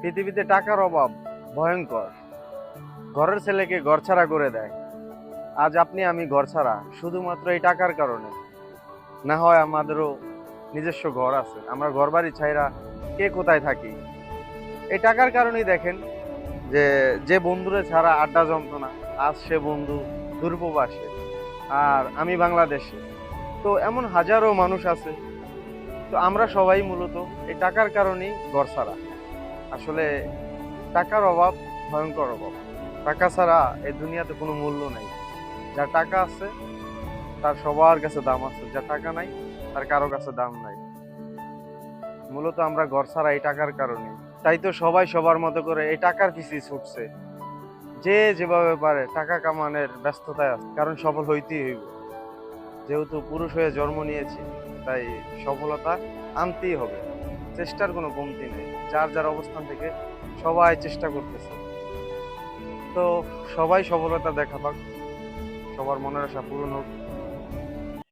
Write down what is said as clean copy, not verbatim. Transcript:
পৃথিবীতে টাকার অভাব ভয়ঙ্কর। ঘরের ছেলেকে ঘরছাড়া করে দেয়। আজ আপনি আমি ঘরছাড়া শুধুমাত্র এই টাকার কারণে। না হয় আমাদেরও নিজস্ব ঘর আছে, আমরা ঘর বাড়ি ছাইরা কে কোথায় থাকি। এই টাকার কারণেই দেখেন যে যে বন্ধুরে ছাড়া আড্ডা জমতো না, আজ সে বন্ধু দূরপ্রবাসে, আর আমি বাংলাদেশে। তো এমন হাজারো মানুষ আছে। তো আমরা সবাই মূলত এই টাকার কারণেই ঘরছাড়া। আসলে টাকার অভাব ভয়ঙ্কর অভাব। টাকা ছাড়া এই দুনিয়াতে কোনো মূল্য নাই। যার টাকা আছে তার সবার কাছে দাম আছে, যার টাকা নাই তার কারো কাছে দাম নাই। মূলত আমরা ঘর ছাড়া এই টাকার কারণে। তাই তো সবাই সবার মতো করে এই টাকার পিছিয়ে ছুটছে। যে যেভাবে পারে টাকা কামানোর ব্যস্ততায় আছে, কারণ সফল হইতেই হইব। যেহেতু পুরুষ হয়ে জন্ম নিয়েছি, তাই সফলতা আনতেই হবে। চেষ্টার কোনো কমতি নেই। যার যার অবস্থান থেকে সবাই চেষ্টা করতেছে। তো সবাই সফলতা দেখা পাক, সবার মনের আশা পূরণ হোক।